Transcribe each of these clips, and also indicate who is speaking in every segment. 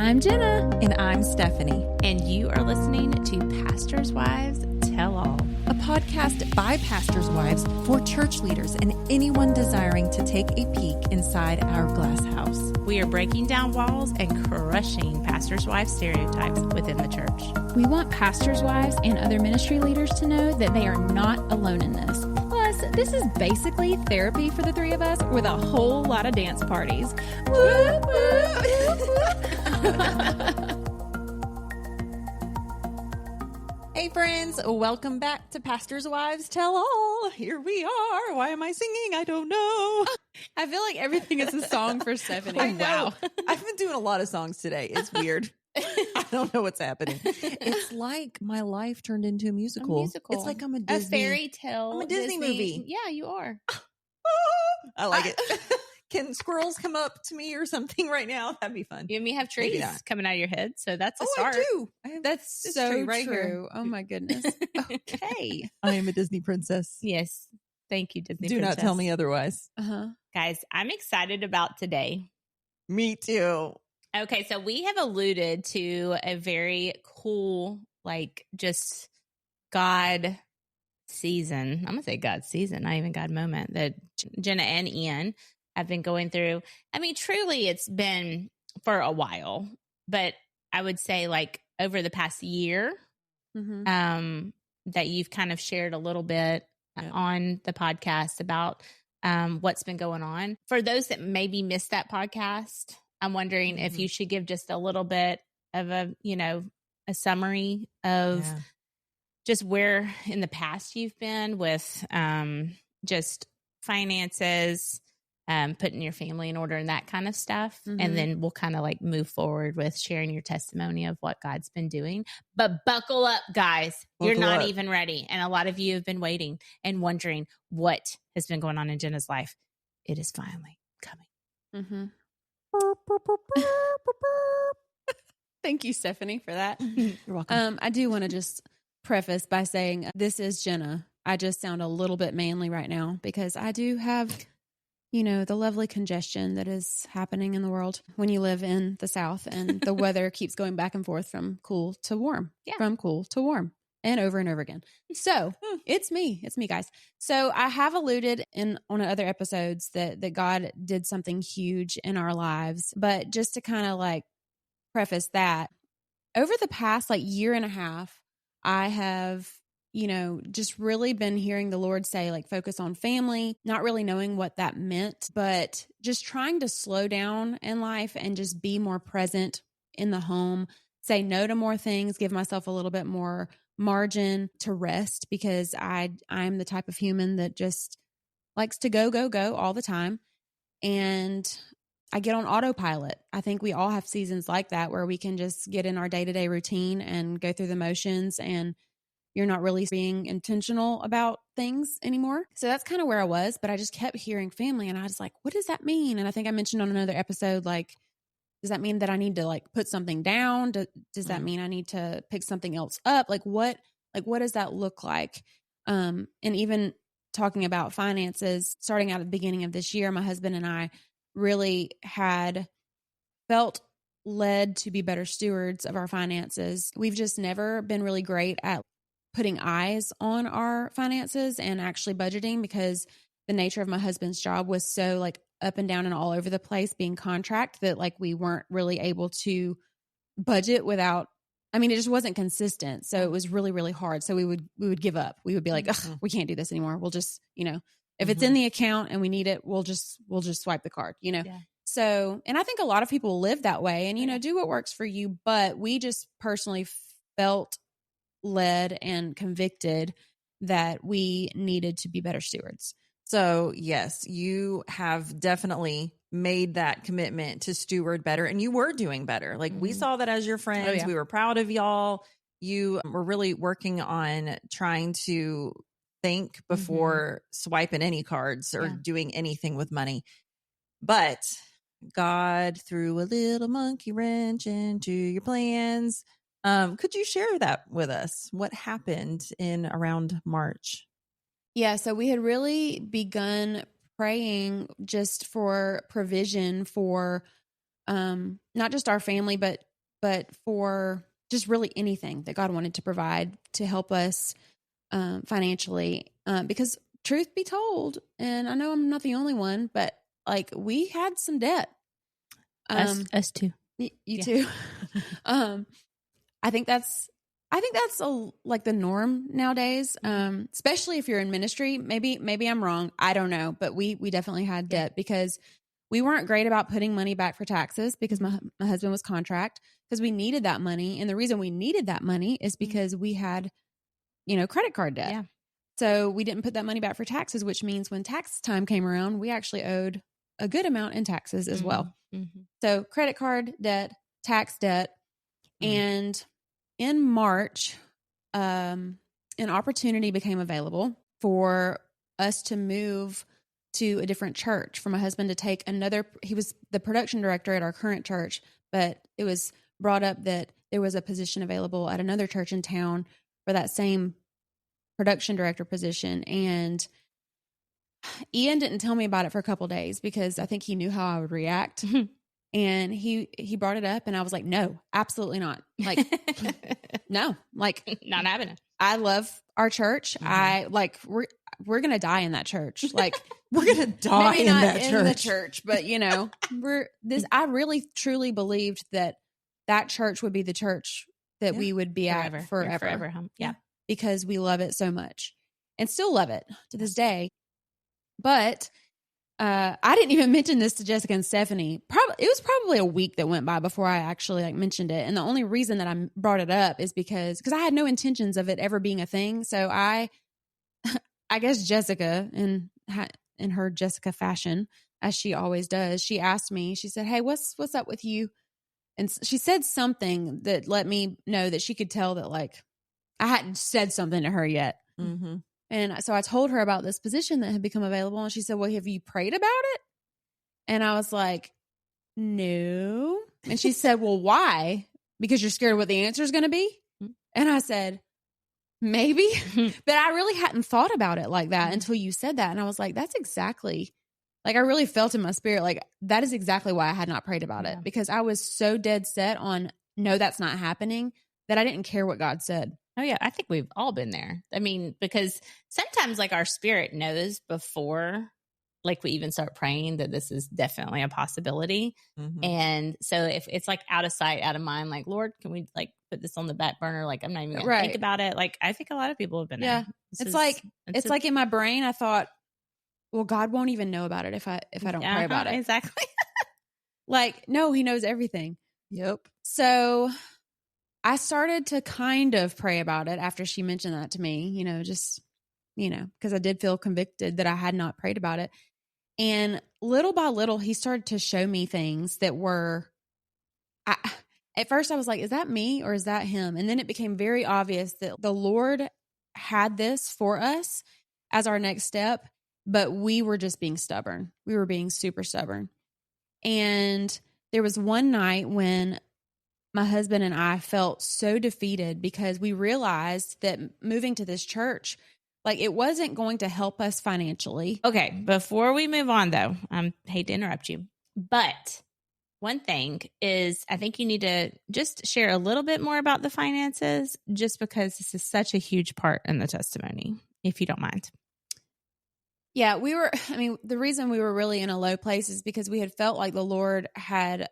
Speaker 1: I'm Jenna.
Speaker 2: And I'm Stephanie.
Speaker 3: And you are listening to Pastors' Wives Tell All,
Speaker 2: a podcast by pastors' wives for church leaders and anyone desiring to take a peek inside our glass house.
Speaker 3: We are breaking down walls and crushing pastors' wives stereotypes within the church.
Speaker 1: We want pastors' wives and other ministry leaders to know that they are not alone in this. Plus, this is basically therapy for the three of us with a whole lot of dance parties. Woo,
Speaker 2: Hey friends, welcome back to Pastors' Wives Tell All. Here we are. Why am I singing? I don't know.
Speaker 1: I feel like everything is a song for Stephanie.
Speaker 2: I know. Wow. I've been doing a lot of songs today. It's weird. I don't know what's happening. It's like my life turned into a musical. It's like I'm a Disney.
Speaker 3: A fairy tale.
Speaker 2: I'm a Disney movie.
Speaker 3: Yeah, you are.
Speaker 2: I like it. Can squirrels come up to me or something right now? That'd be fun.
Speaker 3: You and me have trees coming out of your head, so that's a start.
Speaker 2: I do.
Speaker 1: That's so right true. Here. Oh my goodness.
Speaker 2: Okay. I am a Disney princess.
Speaker 3: Yes. Thank you, Disney
Speaker 2: Do
Speaker 3: princess.
Speaker 2: not tell me otherwise.
Speaker 3: Guys, I'm excited about today.
Speaker 2: Me too.
Speaker 3: Okay, so we have alluded to a very cool, just God season. I'm going to say God season, not even God moment, that Jenna and Ian have been going through. I mean, truly, it's been for a while, but I would say over the past year, that you've kind of shared a little bit on the podcast about what's been going on. For those that maybe missed that podcast, I'm wondering if you should give just a little bit of a summary of just where in the past you've been with just finances, putting your family in order and that kind of stuff. And then we'll kind of move forward with sharing your testimony of what God's been doing. But buckle up, guys. You're not even ready. And a lot of you have been waiting and wondering what has been going on in Jenna's life. It is finally coming.
Speaker 1: Thank you, Stephanie, for that.
Speaker 2: You're welcome.
Speaker 1: I do want to just preface by saying this is Jenna. I just sound a little bit manly right now because I do have, the lovely congestion that is happening in the world when you live in the South and the weather keeps going back and forth from cool to warm, from cool to warm and over again. So it's me, guys. So I have alluded on other episodes that God did something huge in our lives, but just to kind of preface that, over the past year and a half, I have, just really been hearing the Lord say, focus on family, not really knowing what that meant, but just trying to slow down in life and just be more present in the home, say no to more things, give myself a little bit more margin to rest because I'm the type of human that just likes to go all the time. And I get on autopilot. I think we all have seasons like that where we can just get in our day-to-day routine and go through the motions and you're not really being intentional about things anymore. So that's kind of where I was, but I just kept hearing family and I was like, what does that mean? And I think I mentioned on another episode, does that mean that I need to put something down? Does that mean I need to pick something else up? What does that look like? And even talking about finances, starting out at the beginning of this year, my husband and I really had felt led to be better stewards of our finances. We've just never been really great at putting eyes on our finances and actually budgeting because the nature of my husband's job was so up and down and all over the place being contract that we weren't really able to budget without, it just wasn't consistent. So it was really, really hard. So we would give up. We would be like, we can't do this anymore. We'll just, if it's in the account and we need it, we'll just swipe the card, Yeah. So, and I think a lot of people live that way and, do what works for you. But we just personally felt led and convicted that we needed to be better stewards.
Speaker 2: So yes, you have definitely made that commitment to steward better and you were doing better. We saw that as your friends.
Speaker 1: Oh, yeah.
Speaker 2: We were proud of y'all. You were really working on trying to think before swiping any cards or doing anything with money. But God threw a little monkey wrench into your plans. Could you share that with us? What happened in around March?
Speaker 1: Yeah, so we had really begun praying just for provision for not just our family, but but for just really anything that God wanted to provide to help us financially. Because truth be told, and I know I'm not the only one, but like we had some debt.
Speaker 3: Us too.
Speaker 1: You too. I think that's like the norm nowadays. Especially if you're in ministry. Maybe I'm wrong. I don't know, but we definitely had debt because we weren't great about putting money back for taxes because my husband was contract, because we needed that money. And the reason we needed that money is because we had, credit card debt.
Speaker 3: Yeah.
Speaker 1: So we didn't put that money back for taxes, which means when tax time came around, we actually owed a good amount in taxes as well.
Speaker 3: Mm-hmm.
Speaker 1: So credit card debt, tax debt. And in March, an opportunity became available for us to move to a different church, for my husband to take he was the production director at our current church, but it was brought up that there was a position available at another church in town for that same production director position. And Ian didn't tell me about it for a couple of days because I think he knew how I would react. And he brought it up and I was like, no, absolutely not. Like, no, like
Speaker 3: not having it.
Speaker 1: I love our church. We're going to die in that church. Like
Speaker 2: we're going to die
Speaker 1: maybe
Speaker 2: in
Speaker 1: not
Speaker 2: that
Speaker 1: in
Speaker 2: church.
Speaker 1: the church, but I really truly believed that church would be the church that we would be
Speaker 3: forever.
Speaker 1: at forever.
Speaker 3: Forever home. Yeah.
Speaker 1: Because we love it so much and still love it to this day. But I didn't even mention this to Jessica and Stephanie. It was probably a week that went by before I actually mentioned it. And the only reason that I brought it up is because I had no intentions of it ever being a thing. So I guess Jessica, in her Jessica fashion, as she always does, she asked me, she said, hey, what's up with you? And she said something that let me know that she could tell that like I hadn't said something to her yet.
Speaker 2: Mm-hmm.
Speaker 1: And so I told her about this position that had become available. And she said, well, have you prayed about it? And I was like, no. And she said, well, why? Because you're scared of what the answer is going to be? And I said, maybe. But I really hadn't thought about it like that until you said that. And I was like, that's exactly, like I really felt in my spirit, like that is exactly why I had not prayed about it. Because I was so dead set on, no, that's not happening, that I didn't care what God said.
Speaker 3: Oh yeah, I think we've all been there. I mean, because sometimes like our spirit knows before like we even start praying that this is definitely a possibility.
Speaker 2: Mm-hmm.
Speaker 3: And so if it's like out of sight, out of mind, like, Lord, can we like put this on the back burner? Like, I'm not even going to think about it. Like, I think a lot of people have been there.
Speaker 1: It's like in my brain, I thought, well, God won't even know about it if I don't pray about it.
Speaker 3: Exactly.
Speaker 1: Like, no, he knows everything.
Speaker 2: Yep.
Speaker 1: So I started to kind of pray about it after she mentioned that to me, because I did feel convicted that I had not prayed about it. And little by little, he started to show me things that were, at first I was like, is that me or is that him? And then it became very obvious that the Lord had this for us as our next step, but we were just being stubborn. We were being super stubborn. And there was one night when my husband and I felt so defeated because we realized that moving to this church, like it wasn't going to help us financially.
Speaker 3: Okay. Before we move on though, I hate to interrupt you, but one thing is I think you need to just share a little bit more about the finances, just because this is such a huge part in the testimony, if you don't mind.
Speaker 1: Yeah, the reason we were really in a low place is because we had felt like the Lord had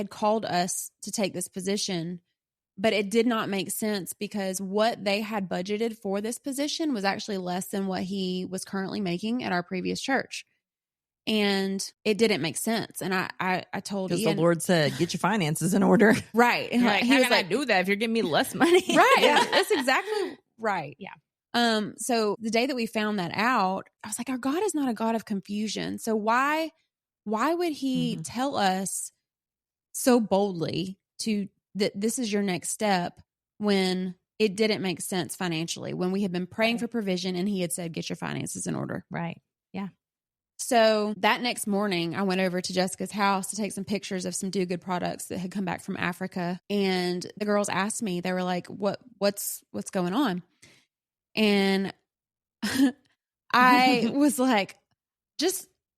Speaker 1: called us to take this position, but it did not make sense because what they had budgeted for this position was actually less than what he was currently making at our previous church. And it didn't make sense. And I told Ian,
Speaker 2: because the Lord said, get your finances in order.
Speaker 1: Right. And
Speaker 3: like, how can I do that if you're giving me less money?
Speaker 1: Right. Yeah. That's exactly right.
Speaker 3: Yeah.
Speaker 1: So the day that we found that out, I was like, our God is not a God of confusion. So why would he tell us so boldly that this is your next step when it didn't make sense financially, when we had been praying for provision and he had said, get your finances in order.
Speaker 3: Right. Yeah.
Speaker 1: So that next morning I went over to Jessica's house to take some pictures of some Do Good products that had come back from Africa. And the girls asked me, they were like, what's going on? And I was like,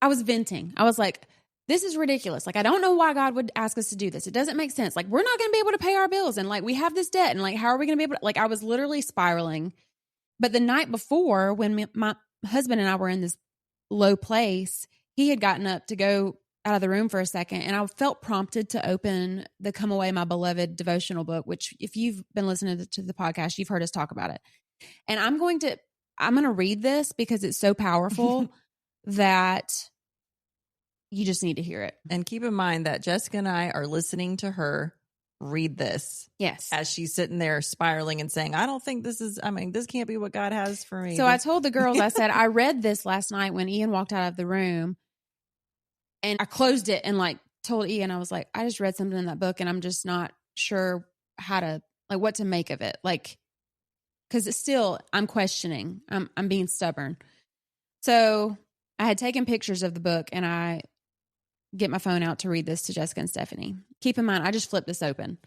Speaker 1: I was venting. I was like, this is ridiculous. Like, I don't know why God would ask us to do this. It doesn't make sense. Like, we're not going to be able to pay our bills. And like, we have this debt. And like, how are we going to be able to, like, I was literally spiraling. But the night before, when my husband and I were in this low place, he had gotten up to go out of the room for a second. And I felt prompted to open the Come Away, My Beloved devotional book, which if you've been listening to the podcast, you've heard us talk about it. And I'm going to read this because it's so powerful that you just need to hear it.
Speaker 2: And keep in mind that Jessica and I are listening to her read this.
Speaker 1: Yes.
Speaker 2: As she's sitting there spiraling and saying, I don't think this can't be what God has for me.
Speaker 1: So I told the girls, I said, I read this last night when Ian walked out of the room, and I closed it and like told Ian, I was like, I just read something in that book and I'm just not sure how to, like, what to make of it. Like, cause it's still, I'm questioning, I'm being stubborn. So I had taken pictures of the book, and I get my phone out to read this to Jessica and Stephanie. Keep in mind, I just flipped this open.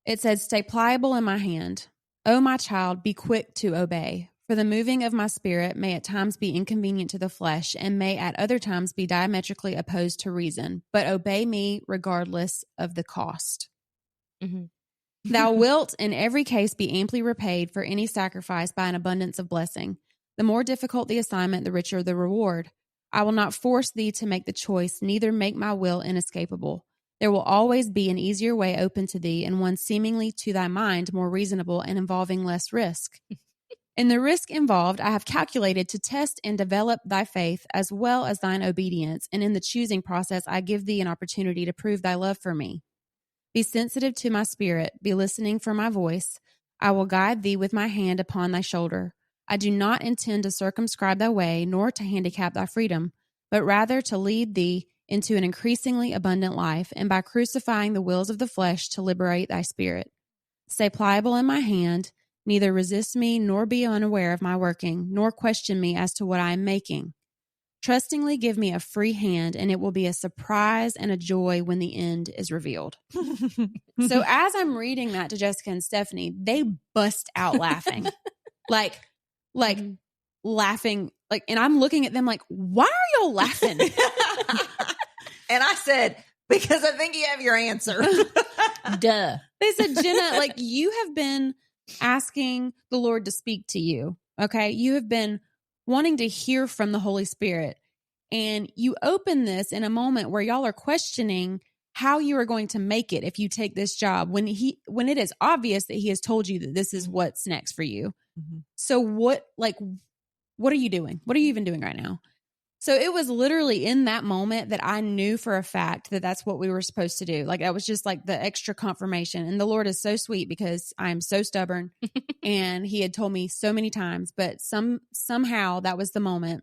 Speaker 1: It says, stay pliable in my hand. O my child, be quick to obey. For the moving of my spirit may at times be inconvenient to the flesh, and may at other times be diametrically opposed to reason. But obey me regardless of the cost. Mm-hmm. Thou wilt in every case be amply repaid for any sacrifice by an abundance of blessing. The more difficult the assignment, the richer the reward. I will not force thee to make the choice, neither make my will inescapable. There will always be an easier way open to thee, and one seemingly to thy mind more reasonable and involving less risk. In the risk involved, I have calculated to test and develop thy faith as well as thine obedience, and in the choosing process I give thee an opportunity to prove thy love for me. Be sensitive to my spirit, be listening for my voice. I will guide thee with my hand upon thy shoulder. I do not intend to circumscribe thy way, nor to handicap thy freedom, but rather to lead thee into an increasingly abundant life, and by crucifying the wills of the flesh to liberate thy spirit. Stay pliable in my hand, neither resist me, nor be unaware of my working, nor question me as to what I am making. Trustingly give me a free hand, and it will be a surprise and a joy when the end is revealed. So as I'm reading that to Jessica and Stephanie, they bust out laughing. like laughing, like, and I'm looking at them like, why are y'all laughing?
Speaker 2: And I said, because I think you have your answer.
Speaker 3: Duh.
Speaker 1: They said, Jenna, like, you have been asking the Lord to speak to you. Okay. You have been wanting to hear from the Holy Spirit. And you open this in a moment where y'all are questioning how you are going to make it if you take this job, when it is obvious that he has told you that this is what's next for you. Mm-hmm. So what are you doing? What are you even doing right now? So it was literally in that moment that I knew for a fact that that's what we were supposed to do. Like, that was just like the extra confirmation. And the Lord is so sweet because I am so stubborn and he had told me so many times, but somehow that was the moment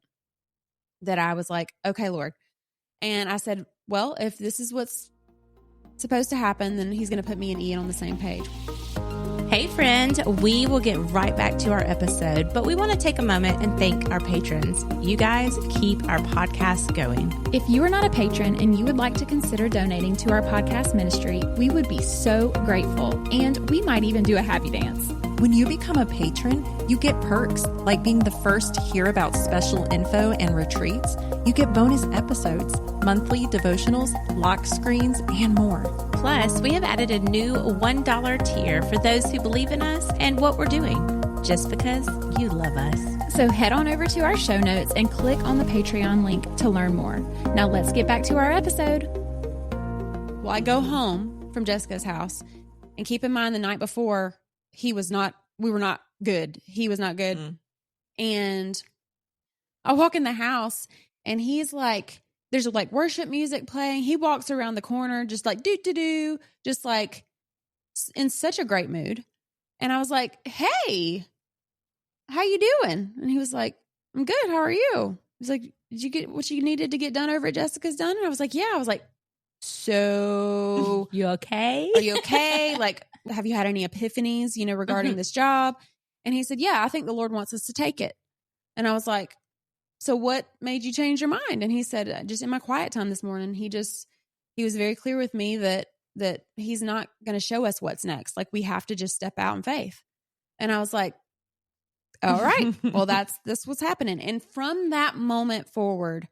Speaker 1: that I was like, okay, Lord. And I said, well, if this is what's supposed to happen, then he's going to put me and Ian on the same page.
Speaker 3: Hey friend, we will get right back to our episode, but we want to take a moment and thank our patrons. You guys keep our podcast going.
Speaker 1: If you are not a patron and you would like to consider donating to our podcast ministry, we would be so grateful, and we might even do a happy dance.
Speaker 2: When you become a patron, you get perks like being the first to hear about special info and retreats. You get bonus episodes, monthly devotionals, lock screens, and more.
Speaker 3: Plus, we have added a new $1 tier for those who believe in us and what we're doing, just because you love us.
Speaker 1: So head on over to our show notes and click on the Patreon link to learn more. Now let's get back to our episode. Well, I go home from Jessica's house, and keep in mind the night before, we were not good. He was not good. Mm. And I walk in the house and he's like, there's like worship music playing. He walks around the corner, just like do, just like in such a great mood. And I was like, hey, how you doing? And he was like, I'm good. How are you? He's like, did you get what you needed to get done over at Jessica's done? And I was like, yeah. I was like, so
Speaker 3: you okay?
Speaker 1: Are you okay? Like, have you had any epiphanies, regarding this job? And he said, yeah, I think the Lord wants us to take it. And I was like, so what made you change your mind? And he said, just in my quiet time this morning, he was very clear with me that he's not going to show us what's next. Like, we have to just step out in faith. And I was like, all right, well, that's what's happening. And from that moment forward,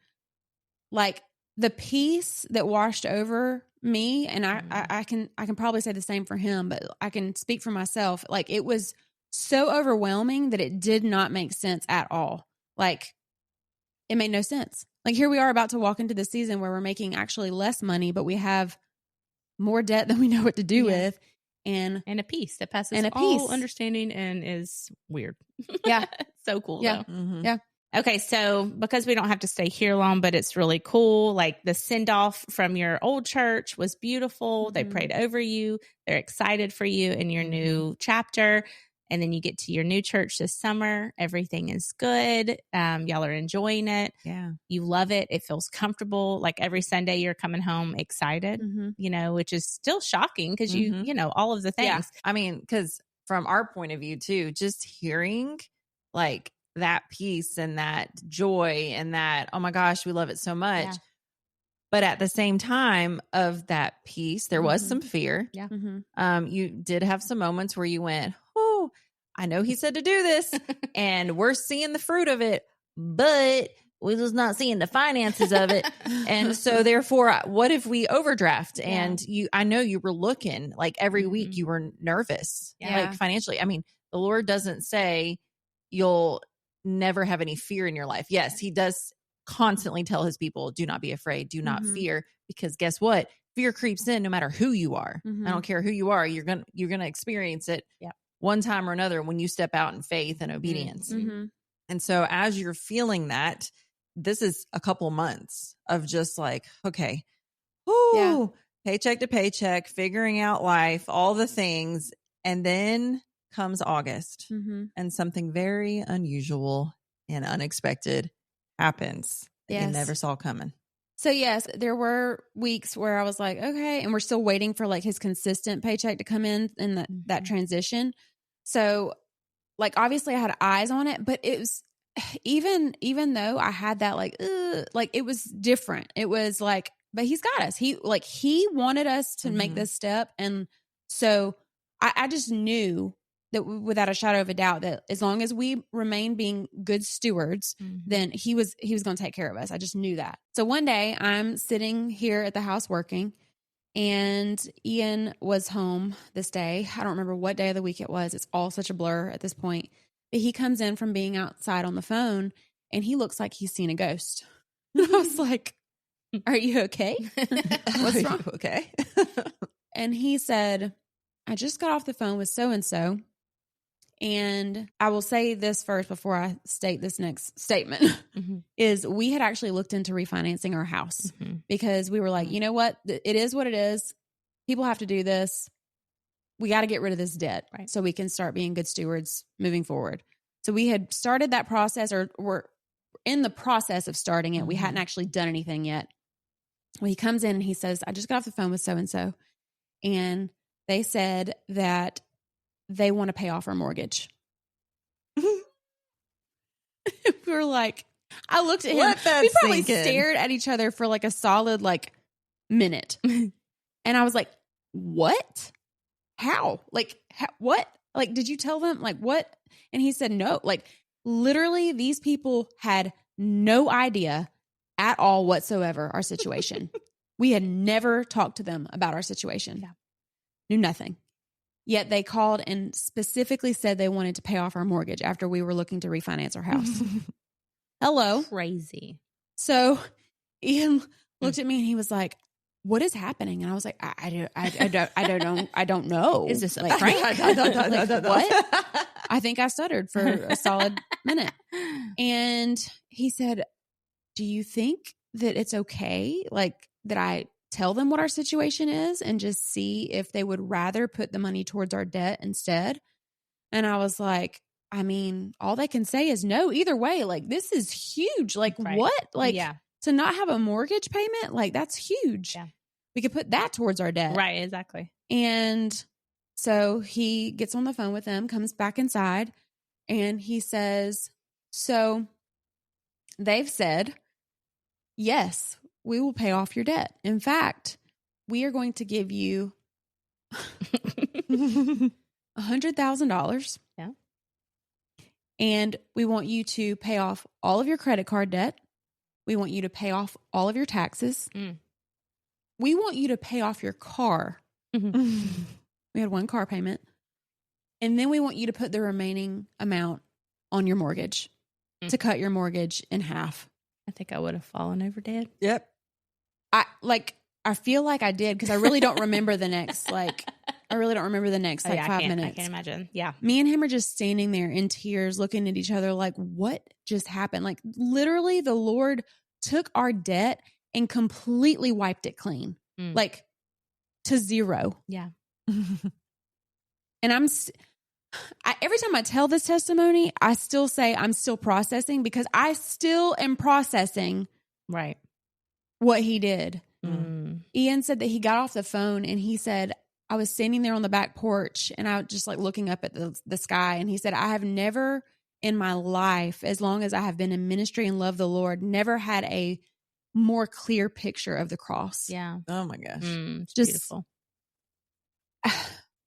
Speaker 1: like, the peace that washed over me, and I can probably say the same for him, but I can speak for myself. Like, it was so overwhelming that it did not make sense at all. Like, it made no sense. Like, here we are about to walk into the season where we're making actually less money, but we have more debt than we know what to do with. And
Speaker 3: a peace that passes all understanding and is weird.
Speaker 1: Yeah.
Speaker 3: So cool,
Speaker 1: Yeah.
Speaker 3: though.
Speaker 2: Mm-hmm.
Speaker 1: Yeah.
Speaker 3: Okay, so because we don't have to stay here long, but it's really cool. Like, the send-off from your old church was beautiful. They prayed over you. They're excited for you in your new chapter. And then you get to your new church this summer. Everything is good. Y'all are enjoying it.
Speaker 2: Yeah.
Speaker 3: You love it. It feels comfortable. Like, every Sunday you're coming home excited, which is still shocking because you know, all of the things.
Speaker 2: Yeah. I mean, because from our point of view too, just hearing like that peace and that joy and that, oh my gosh, we love it so much.
Speaker 3: Yeah.
Speaker 2: But at the same time of that peace, there was some fear.
Speaker 3: Yeah.
Speaker 2: You did have some moments where you went, oh, I know he said to do this and we're seeing the fruit of it, but we're just not seeing the finances of it. And so therefore, what if we overdraft? And I know you were looking like every week you were nervous, like financially. I mean, the Lord doesn't say you'll never have any fear in your life. Yes, he does constantly tell his people, do not be afraid, do not fear, because guess what? Fear creeps in no matter who you are. I don't care who you are. You're going to experience it one time or another when you step out in faith and obedience. And so as you're feeling that, this is a couple months of just like, okay, paycheck to paycheck, figuring out life, all the things. And then comes August and something very unusual and unexpected happens that you never saw coming.
Speaker 1: So yes, there were weeks where I was like, okay, and we're still waiting for like his consistent paycheck to come in and that transition. So like, obviously I had eyes on it, but it was even though I had that like it was different. It was like, but he's got us. He wanted us to make this step. And so I just knew that without a shadow of a doubt that as long as we remain being good stewards, then he was going to take care of us. I just knew that. So one day I'm sitting here at the house working, and Ian was home this day. I don't remember what day of the week it was. It's all such a blur at this point. But he comes in from being outside on the phone, and he looks like he's seen a ghost. I was like, are you okay? What's wrong?
Speaker 2: Okay.
Speaker 1: And he said, I just got off the phone with so-and-so. And I will say this first before I state this next statement, is we had actually looked into refinancing our house because we were like, you know what? It is what it is. People have to do this. We got to get rid of this debt so we can start being good stewards moving forward. So we had started that process, or we're in the process of starting it. We hadn't actually done anything yet. Well, he comes in and he says, I just got off the phone with so-and-so. And they said that they want to pay off our mortgage. We were like, I looked at him. We probably stared at each other for like a solid like minute. And I was like, what? How? Like, what? Like, did you tell them? Like, what? And he said, no. Like, literally, these people had no idea at all whatsoever our situation. We had never talked to them about our situation. Knew nothing. Yet they called and specifically said they wanted to pay off our mortgage after we were looking to refinance our house. Hello.
Speaker 3: Crazy.
Speaker 1: So Ian looked at me and he was like, what is happening? And I was like, I don't know.
Speaker 3: Is this a
Speaker 1: like,
Speaker 3: prank?
Speaker 1: Like, what? I think I stuttered for a solid minute. And he said, do you think that it's okay? Like, that I tell them what our situation is and just see if they would rather put the money towards our debt instead? And I was like, I mean, all they can say is no, either way. Like, this is huge. Like, what? Like, to not have a mortgage payment, like, that's huge. Yeah. We could put that towards our debt.
Speaker 3: Right, exactly.
Speaker 1: And so he gets on the phone with them, comes back inside, and he says, so they've said, yes, we will pay off your debt. In fact, we are going to give you $100,000.
Speaker 3: Yeah.
Speaker 1: And we want you to pay off all of your credit card debt. We want you to pay off all of your taxes. We want you to pay off your car.
Speaker 3: Mm-hmm.
Speaker 1: We had one car payment. And then we want you to put the remaining amount on your mortgage to cut your mortgage in half.
Speaker 3: I think I would have fallen over dead.
Speaker 2: Yep.
Speaker 1: I feel like I did because I really don't remember the next, 5 minutes.
Speaker 3: I can imagine. Yeah.
Speaker 1: Me and him are just standing there in tears, looking at each other like, what just happened? Like literally the Lord took our debt and completely wiped it clean, like to zero.
Speaker 3: Yeah.
Speaker 1: And every time I tell this testimony, I still say I'm still processing because I still am processing
Speaker 3: right
Speaker 1: what he did. Ian said that he got off the phone and he said, I was standing there on the back porch and I was just like looking up at the sky. And he said, I have never in my life, as long as I have been in ministry and love the Lord, never had a more clear picture of the cross.
Speaker 3: Yeah.
Speaker 2: Oh my gosh.
Speaker 3: It's
Speaker 1: just
Speaker 3: beautiful.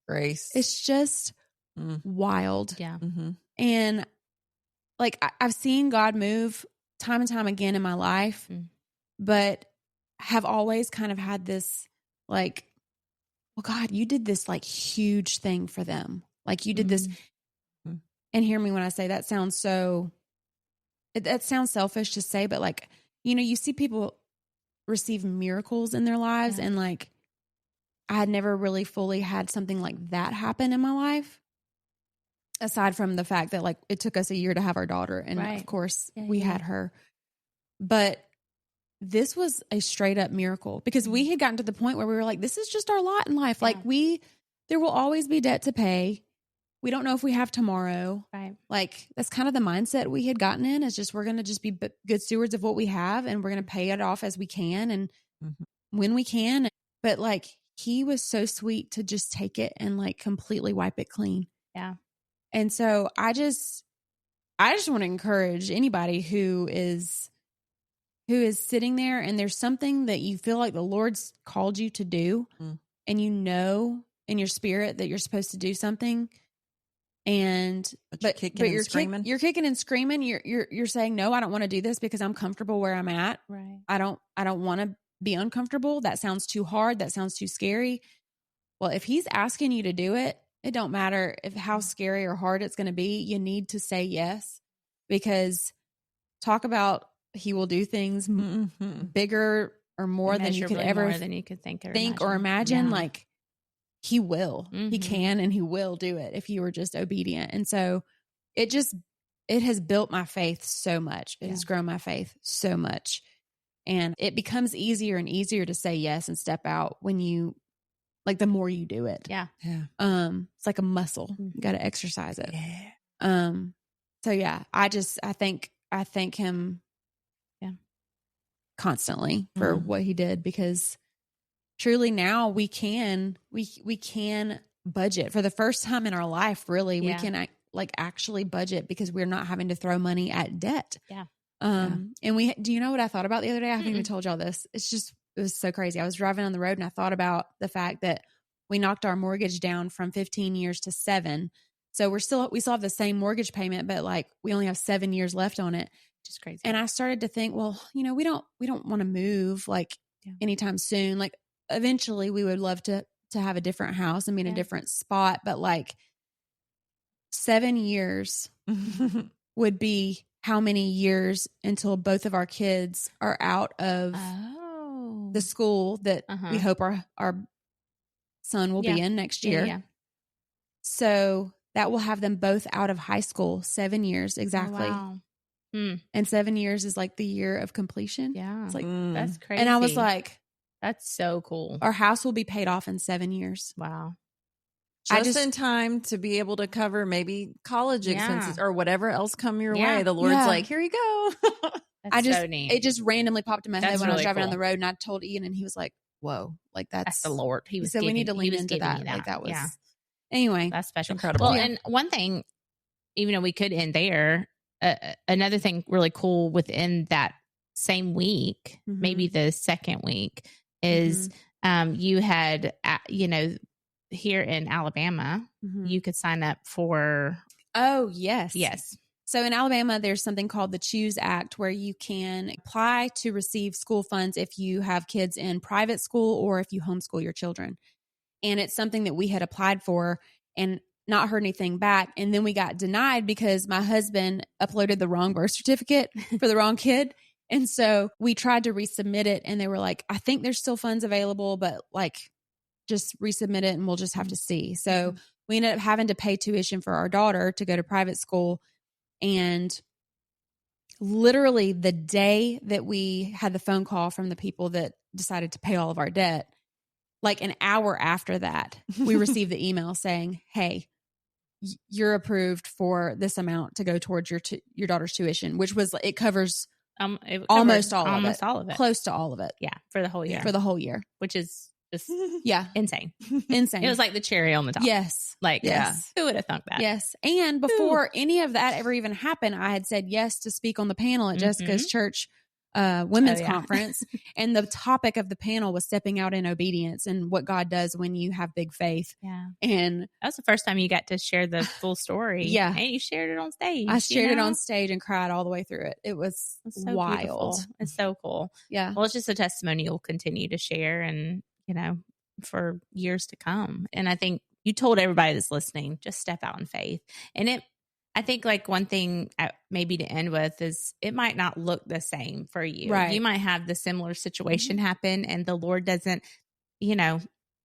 Speaker 2: Grace.
Speaker 1: It's just wild.
Speaker 3: Yeah.
Speaker 1: And like I've seen God move time and time again in my life, but have always kind of had this like, well, God, you did this like huge thing for them. Like you did this. And hear me when I say that sounds that sounds selfish to say, but like, you see people receive miracles in their lives. And like, I had never really fully had something like that happen in my life. Aside from the fact that like it took us a year to have our daughter. And of course we had her, but this was a straight up miracle because we had gotten to the point where we were like, this is just our lot in life. Like there will always be debt to pay. We don't know if we have tomorrow.
Speaker 3: Right.
Speaker 1: Like that's kind of the mindset we had gotten in is just, we're going to just be good stewards of what we have and we're going to pay it off as we can. And when we can, but like he was so sweet to just take it and like completely wipe it clean.
Speaker 3: Yeah.
Speaker 1: And so I just want to encourage anybody who is sitting there and there's something that you feel like the Lord's called you to do and you know in your spirit that you're supposed to do something and
Speaker 2: you're kicking
Speaker 1: and screaming. You're saying, no, I don't want to do this because I'm comfortable where I'm at.
Speaker 3: Right.
Speaker 1: I don't want to be uncomfortable. That sounds too hard. That sounds too scary. Well, if he's asking you to do it, it don't matter how scary or hard it's going to be. You need to say yes, because talk about he will do things bigger or more than you could ever think or imagine.
Speaker 3: Yeah.
Speaker 1: Like he will, he can, and he will do it if you were just obedient. And so it has built my faith so much. It has grown my faith so much. And it becomes easier and easier to say yes and step out when you, like, the more you do it.
Speaker 3: Yeah.
Speaker 2: Yeah.
Speaker 1: It's like a muscle. You got to exercise it.
Speaker 2: Yeah.
Speaker 1: So yeah, I thank him constantly for what he did, because truly now we can budget for the first time in our life. Really, we can actually budget because we're not having to throw money at debt.
Speaker 3: Yeah.
Speaker 1: And do you know what I thought about the other day? I haven't even told y'all this. It was so crazy. I was driving on the road and I thought about the fact that we knocked our mortgage down from 15 years to 7. So we still have the same mortgage payment, but like we only have 7 years left on it.
Speaker 3: Just crazy.
Speaker 1: And I started to think, well, we don't want to move like anytime soon. Like eventually we would love to have a different house and be in a different spot, but like 7 years would be how many years until both of our kids are out of the school that we hope our son will be in next year.
Speaker 3: Yeah.
Speaker 1: So that will have them both out of high school. 7 years exactly.
Speaker 3: Oh, wow.
Speaker 1: And 7 years is like the year of completion.
Speaker 3: Yeah.
Speaker 1: It's like,
Speaker 3: that's crazy.
Speaker 1: and I was like,
Speaker 3: that's so cool.
Speaker 1: our house will be paid off in 7 years.
Speaker 3: Wow.
Speaker 2: Just in time to be able to cover maybe college expenses or whatever else come your way. The Lord's like, here you go.
Speaker 3: That's so neat.
Speaker 1: It just randomly popped in my head when I was driving
Speaker 3: cool.
Speaker 1: down the road, and I told Ian, and he was like, whoa, like that's
Speaker 3: the Lord. He said
Speaker 1: we need to lean into that. Like that was, anyway,
Speaker 3: that's special.
Speaker 2: Incredible.
Speaker 3: Well, and one thing, even though we could end there, another thing really cool within that same week, maybe the second week, is you had, here in Alabama, you could sign up for.
Speaker 1: Oh, yes.
Speaker 3: Yes.
Speaker 1: So in Alabama, there's something called the Choose Act where you can apply to receive school funds if you have kids in private school or if you homeschool your children. And it's something that we had applied for and not heard anything back. And then we got denied because my husband uploaded the wrong birth certificate for the wrong kid. And so we tried to resubmit it and they were like, I think there's still funds available, but like just resubmit it and we'll just have to see. So we ended up having to pay tuition for our daughter to go to private school. And literally the day that we had the phone call from the people that decided to pay all of our debt, like an hour after that, we received the email saying, hey, you're approved for this amount to go towards your daughter's tuition, which was, it covers almost all of it, close to all of it.
Speaker 3: Yeah. For the whole year.
Speaker 1: For the whole year.
Speaker 3: Which is just
Speaker 1: insane.
Speaker 3: It was like the cherry on the top.
Speaker 1: Yes.
Speaker 3: Like, who would have thunk that?
Speaker 1: Yes. And before any of that ever even happened, I had said yes to speak on the panel at Jessica's church women's conference. And the topic of the panel was stepping out in obedience and what God does when you have big faith.
Speaker 3: Yeah.
Speaker 1: And
Speaker 3: that was the first time you got to share the full story.
Speaker 1: Yeah.
Speaker 3: And you shared it on stage.
Speaker 1: I shared it on stage and cried all the way through it. It was
Speaker 3: so
Speaker 1: wild.
Speaker 3: Beautiful. It's so cool.
Speaker 1: Yeah.
Speaker 3: Well, it's just a testimony you'll continue to share and, you know, for years to come. And I think you told everybody that's listening, just step out in faith. And I think like one thing maybe to end with is it might not look the same for you.
Speaker 1: Right.
Speaker 3: You might have the similar situation happen and the Lord doesn't, you know,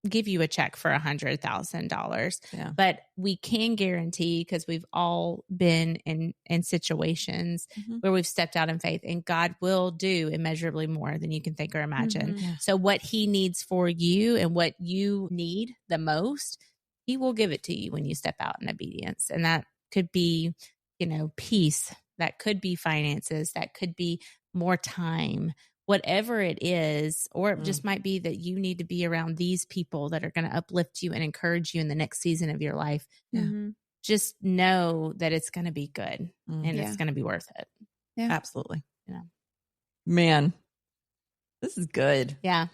Speaker 3: give you a check for $100,000.
Speaker 2: Yeah.
Speaker 3: But we can guarantee, because we've all been in situations where we've stepped out in faith, and God will do immeasurably more than you can think or imagine.
Speaker 2: Yeah.
Speaker 3: So what he needs for you and what you need the most, he will give it to you when you step out in obedience. And that could be, you know, peace. That could be finances. That could be more time, whatever it is. Or it just might be that you need to be around these people that are going to uplift you and encourage you in the next season of your life.
Speaker 2: Yeah.
Speaker 3: Just know that it's going to be good and it's going to be worth it.
Speaker 1: Yeah.
Speaker 2: Absolutely.
Speaker 3: Yeah.
Speaker 2: Man, this is good.
Speaker 3: Yeah.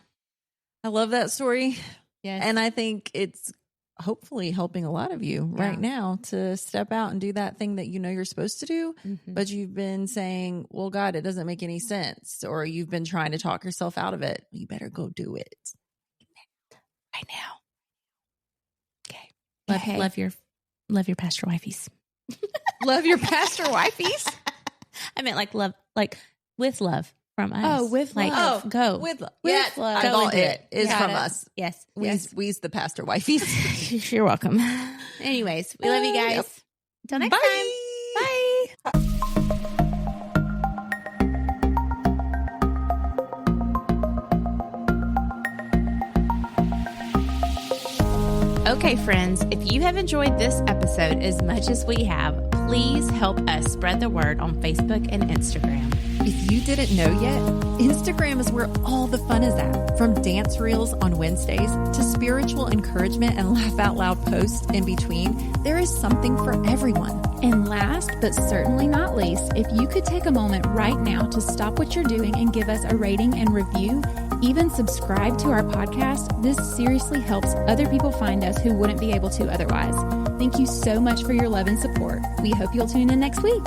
Speaker 2: I love that story.
Speaker 3: Yes.
Speaker 2: And I think it's hopefully helping a lot of you right now to step out and do that thing that you know you're supposed to do, but you've been saying, well, God, it doesn't make any sense. Or you've been trying to talk yourself out of it. You better go do it right now.
Speaker 3: Okay. Love your pastor wifeys.
Speaker 1: Love your pastor wifeys?
Speaker 3: I meant like love, like with love from us.
Speaker 1: Oh, with
Speaker 3: like,
Speaker 1: love.
Speaker 3: Go.
Speaker 2: With love.
Speaker 1: With love.
Speaker 2: I
Speaker 3: Go
Speaker 2: thought
Speaker 3: into
Speaker 2: it is from us.
Speaker 3: Yes.
Speaker 2: We's the pastor wifeys.
Speaker 3: You're welcome. Anyways, we love you guys.
Speaker 2: Yep.
Speaker 3: Until next time. Bye. Okay, friends, if you have enjoyed this episode as much as we have, please help us spread the word on Facebook and Instagram.
Speaker 2: If you didn't know yet, Instagram is where all the fun is at. From dance reels on Wednesdays to spiritual encouragement and laugh out loud posts in between, there is something for everyone.
Speaker 1: And last but certainly not least, if you could take a moment right now to stop what you're doing and give us a rating and review, even subscribe to our podcast, this seriously helps other people find us who wouldn't be able to otherwise. Thank you so much for your love and support. We hope you'll tune in next week.